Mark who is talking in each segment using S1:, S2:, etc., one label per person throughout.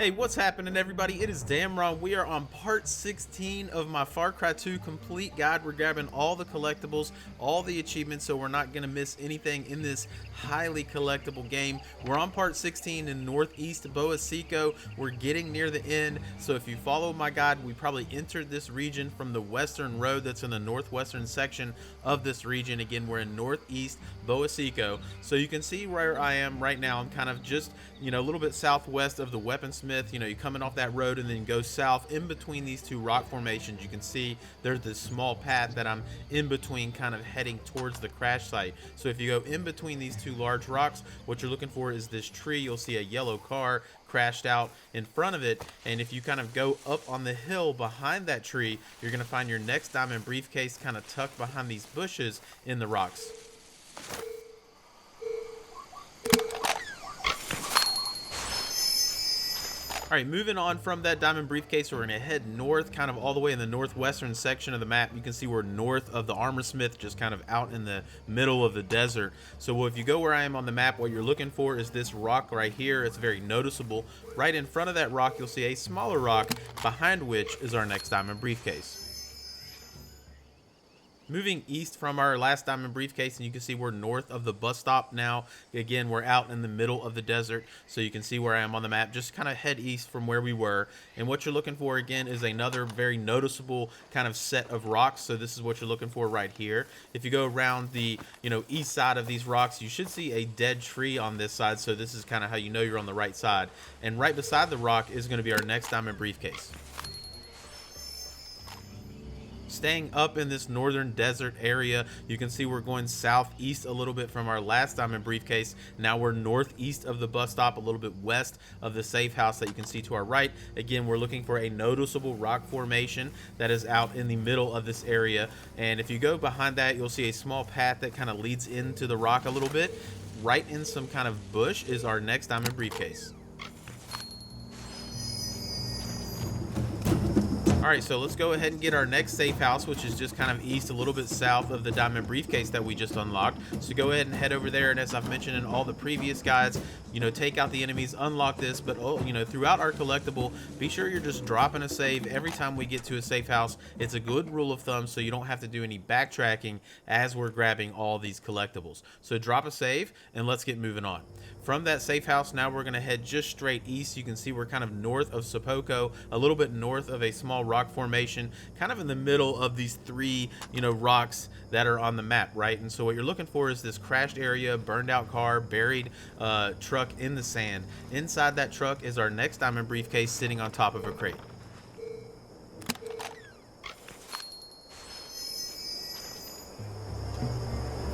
S1: Hey, what's happening, everybody? It is Damron. We are on part 16 of my Far Cry 2 complete guide. We're grabbing all the collectibles, all the achievements, so we're not going to miss anything in this highly collectible game. We're on part 16 in Northeast Bowa Seko. We're getting near the end, so if you follow my guide, we probably entered this region from the western road that's in the northwestern section of this region. Again, we're in Northeast Bowa Seko, so you can see where I am right now. I'm kind of just, a little bit southwest of the weaponsmith. You're coming off that road and then go south in between these two rock formations. You can see there's this small path that I'm in between, kind of heading towards the crash site. So if you go in between these two large rocks, what you're looking for is this tree. You'll see a yellow car crashed out in front of it, and if you kind of go up on the hill behind that tree, you're going to find your next diamond briefcase kind of tucked behind these bushes in the rocks. All right, moving on from that diamond briefcase, we're gonna head north, kind of all the way in the northwestern section of the map. You can see we're north of the armor smith, just kind of out in the middle of the desert. So if you go where I am on the map, what you're looking for is this rock right here. It's very noticeable. Right in front of that rock, you'll see a smaller rock, behind which is our next diamond briefcase. Moving east from our last diamond briefcase, and you can see we're north of the bus stop now. Again, we're out in the middle of the desert, so you can see where I am on the map. Just kind of head east from where we were, and what you're looking for again is another very noticeable kind of set of rocks. So this is what you're looking for right here. If you go around the east side of these rocks, you should see a dead tree on this side, so this is kind of how you know you're on the right side. And right beside the rock is going to be our next diamond briefcase. Staying up in this northern desert area, you can see we're going southeast a little bit from our last diamond briefcase. Now we're northeast of the bus stop, a little bit west of the safe house that you can see to our right. Again, we're looking for a noticeable rock formation that is out in the middle of this area. And if you go behind that, you'll see a small path that kind of leads into the rock a little bit. Right in some kind of bush is our next diamond briefcase. All right, so let's go ahead and get our next safe house, which is just kind of east, a little bit south of the diamond briefcase that we just unlocked. So go ahead and head over there, and as I've mentioned in all the previous guides, take out the enemies, unlock this, but throughout our collectible, be sure you're just dropping a save every time we get to a safe house. It's a good rule of thumb, so you don't have to do any backtracking as we're grabbing all these collectibles. So drop a save, and let's get moving on. From that safe house, now we're gonna head just straight east. You can see we're kind of north of Safehouse, a little bit north of a small rock formation, kind of in the middle of these three, rocks that are on the map, right? And so what you're looking for is this crashed area, burned out car, buried truck in the sand. Inside that truck is our next diamond briefcase sitting on top of a crate.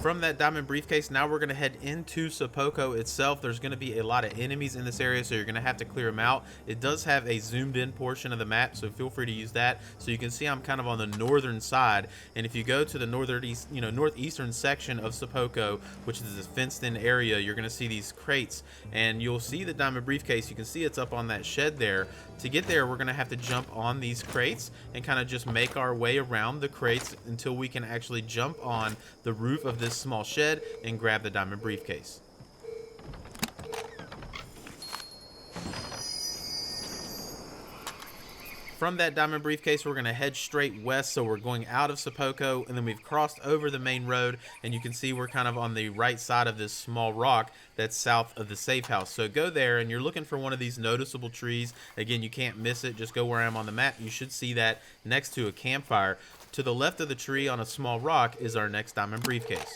S1: From that diamond briefcase, now we're going to head into Safehouse itself. There's going to be a lot of enemies in this area, so you're going to have to clear them out. It does have a zoomed in portion of the map, so feel free to use that. So you can see I'm kind of on the northern side, and if you go to the northeastern section of Safehouse, which is this fenced in area, you're going to see these crates, and you'll see the diamond briefcase. You can see it's up on that shed there. To get there, we're going to have to jump on these crates and kind of just make our way around the crates until we can actually jump on the roof of this small shed and grab the diamond briefcase. From that diamond briefcase, we're going to head straight west, so we're going out of Safehouse, and then we've crossed over the main road, and you can see we're kind of on the right side of this small rock that's south of the safe house. So go there, and you're looking for one of these noticeable trees. Again, you can't miss it. Just go where I am on the map. You should see that next to a campfire. To the left of the tree on a small rock is our next diamond briefcase.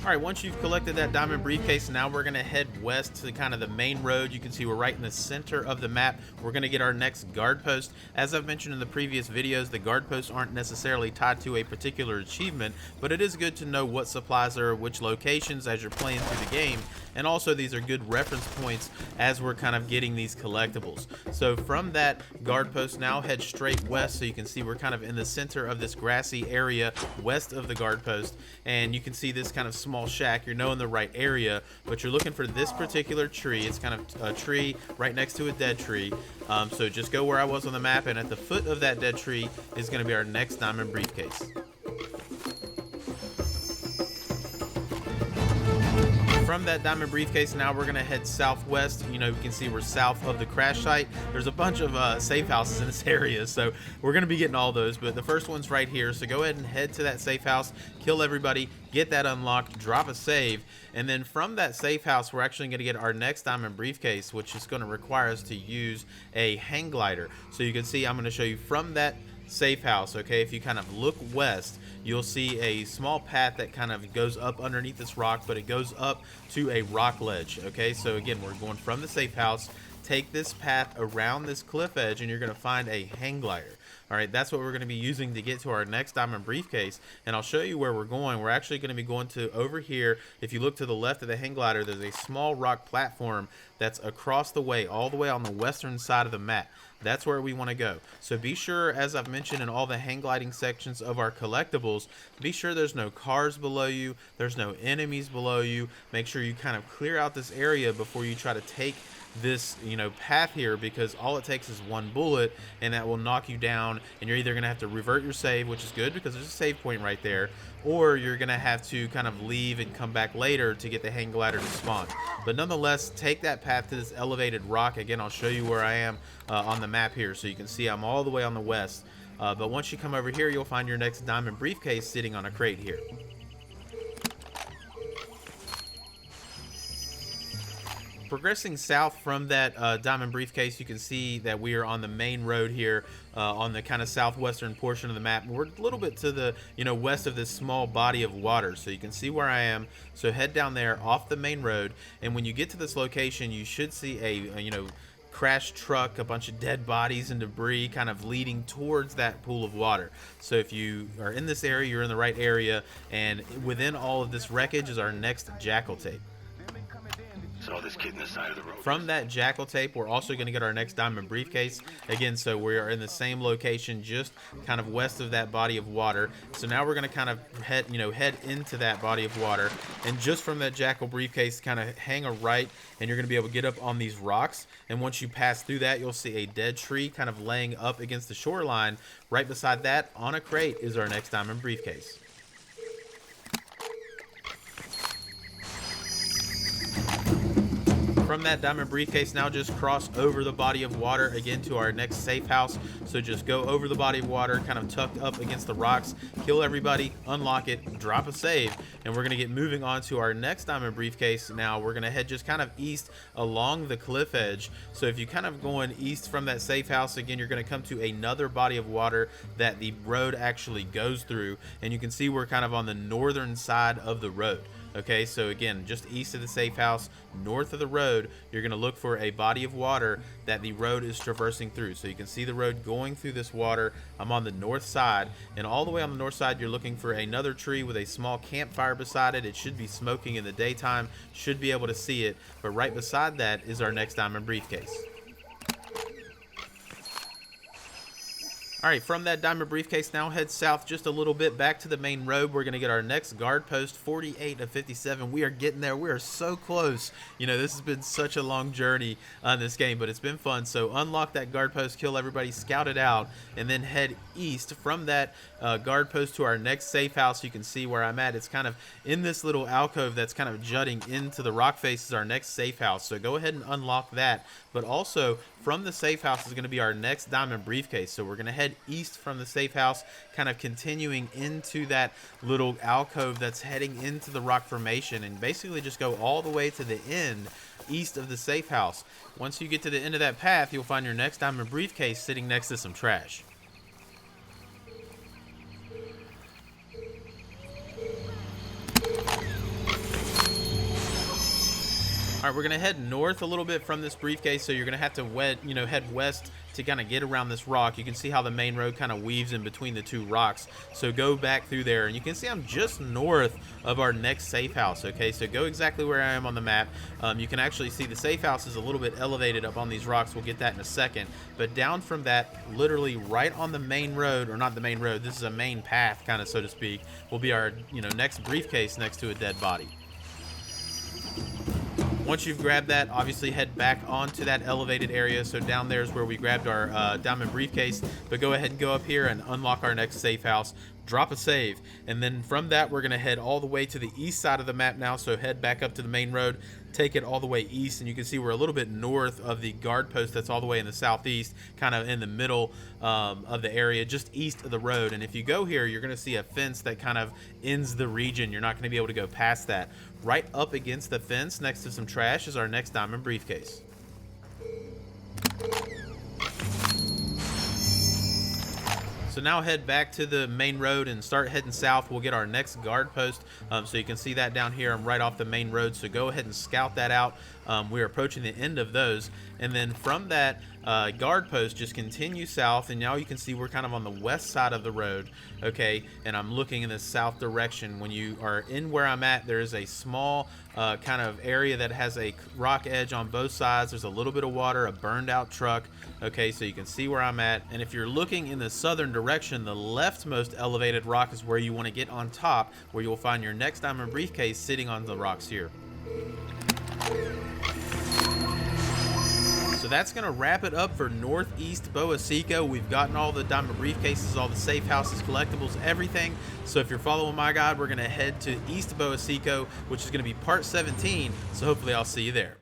S1: All right, once you've collected that diamond briefcase, now we're gonna head west to kind of the main road. You can see we're right in the center of the map. We're gonna get our next guard post. As I've mentioned in the previous videos, the guard posts aren't necessarily tied to a particular achievement, but it is good to know what supplies are at which locations as you're playing through the game. And also these are good reference points as we're kind of getting these collectibles. So from that guard post, now head straight west, so you can see we're kind of in the center of this grassy area west of the guard post, and you can see this kind of small shack. You're in the right area, but you're looking for this particular tree. It's kind of a tree right next to a dead tree. So just go where I was on the map, and at the foot of that dead tree is going to be our next diamond briefcase. from that diamond briefcase, now we're gonna head southwest. You know, you can see we're south of the crash site. There's a bunch of safe houses in this area, so we're gonna be getting all those, but the first one's right here. So go ahead and head to that safe house, kill everybody, get that unlocked, drop a save, and then from that safe house, we're actually gonna get our next diamond briefcase, which is gonna require us to use a hang glider. So you can see, I'm gonna show you from that safe house. Okay, if you kind of look west, you'll see a small path that kind of goes up underneath this rock, but it goes up to a rock ledge. Okay, so again, we're going from the safe house, take this path around this cliff edge, and you're going to find a hang glider. All right, that's what we're going to be using to get to our next diamond briefcase, and I'll show you where we're going. We're actually going to be going to over here. If you look to the left of the hang glider, there's a small rock platform that's across the way, all the way on the western side of the map. That's where we want to go. So be sure, as I've mentioned in all the hang gliding sections of our collectibles, be sure there's no cars below you, there's no enemies below you. Make sure you kind of clear out this area before you try to take this, you know, path here, because all it takes is one bullet and that will knock you down, and you're either going to have to revert your save, which is good because there's a save point right there, or you're going to have to kind of leave and come back later to get the hang glider to spawn. But nonetheless, take that path to this elevated rock. Again, I'll show you where I am on the map here, so you can see I'm all the way on the west. But once you come over here, you'll find your next diamond briefcase sitting on a crate here. Progressing south from that diamond briefcase, you can see that we are on the main road here on the kind of southwestern portion of the map. We're a little bit to the, you know, west of this small body of water, so you can see where I am. So head down there off the main road, and when you get to this location, you should see a you know, crashed truck, a bunch of dead bodies and debris kind of leading towards that pool of water. So if you are in this area, you're in the right area, and within all of this wreckage is our next Jackal Tape.
S2: Saw this kid in the side of the road.
S1: From that Jackal Tape, we're also going to get our next diamond briefcase. Again, so we are in the same location, just kind of west of that body of water. So now we're going to kind of head into that body of water, and just from that Jackal briefcase, kind of hang a right, and you're going to be able to get up on these rocks. And once you pass through that, you'll see a dead tree kind of laying up against the shoreline. Right beside that, on a crate, is our next diamond briefcase. From that diamond briefcase, now just cross over the body of water again to our next safe house. So just go over the body of water, kind of tucked up against the rocks, kill everybody, unlock it, drop a save, and we're going to get moving on to our next diamond briefcase. Now we're going to head just kind of east along the cliff edge. So if you kind of going east from that safe house, again, you're going to come to another body of water that the road actually goes through, and you can see we're kind of on the northern side of the road. Okay, so again, just east of the safe house, north of the road, you're going to look for a body of water that the road is traversing through. So you can see the road going through this water. I'm on the north side, and all the way on the north side, you're looking for another tree with a small campfire beside it. It should be smoking in the daytime, should be able to see it, but right beside that is our next diamond briefcase. All right, from that diamond briefcase, now head south just a little bit back to the main road. We're going to get our next guard post, 48 of 57. We are getting there. We are so close. You know, this has been such a long journey on this game, but it's been fun. So unlock that guard post, kill everybody, scout it out, and then head east from that guard post to our next safe house. You can see where I'm at. It's kind of in this little alcove that's kind of jutting into the rock face is our next safe house. So go ahead and unlock that. But also from the safe house is going to be our next diamond briefcase. So we're going to head east from the safe house, kind of continuing into that little alcove that's heading into the rock formation, and basically just go all the way to the end east of the safe house. Once you get to the end of that path, you'll find your next diamond briefcase sitting next to some trash. All right, we're gonna head north a little bit from this briefcase, so you're gonna have to head west to kind of get around this rock. You can see how the main road kind of weaves in between the two rocks, so go back through there, and you can see I'm just north of our next safe house. Okay, so go exactly where I am on the map. You can actually see the safe house is a little bit elevated up on these rocks. We'll get that in a second, but down from that, literally right on the main road, or not the main road, this is a main path kind of, so to speak, will be our next briefcase next to a dead body. Once you've grabbed that, obviously head back onto that elevated area. So down there is where we grabbed our diamond briefcase, but go ahead and go up here and unlock our next safe house. Drop a save, and then from that we're gonna head all the way to the east side of the map now. So head back up to the main road, take it all the way east, and you can see we're a little bit north of the guard post that's all the way in the southeast, kind of in the middle of the area, just east of the road. And if you go here, you're gonna see a fence that kind of ends the region. You're not gonna be able to go past that. Right up against the fence next to some trash is our next diamond briefcase. So now head back to the main road and start heading south. We'll get our next guard post. So you can see that down here. I'm right off the main road. So go ahead and scout that out. We're approaching the end of those. And then from that guard post, just continue south. And now you can see we're kind of on the west side of the road. Okay. And I'm looking in the south direction. When you are in where I'm at, there is a small kind of area that has a rock edge on both sides. There's a little bit of water, a burned out truck. Okay, so you can see where I'm at. And if you're looking in the southern direction, the leftmost elevated rock is where you want to get on top, where you will find your next diamond briefcase sitting on the rocks here. So that's going to wrap it up for Northeast Bowa Seko. We've gotten all the diamond briefcases, all the safe houses, collectibles, everything. So if you're following my guide, we're going to head to East Bowa Seko, which is going to be part 17. So hopefully I'll see you there.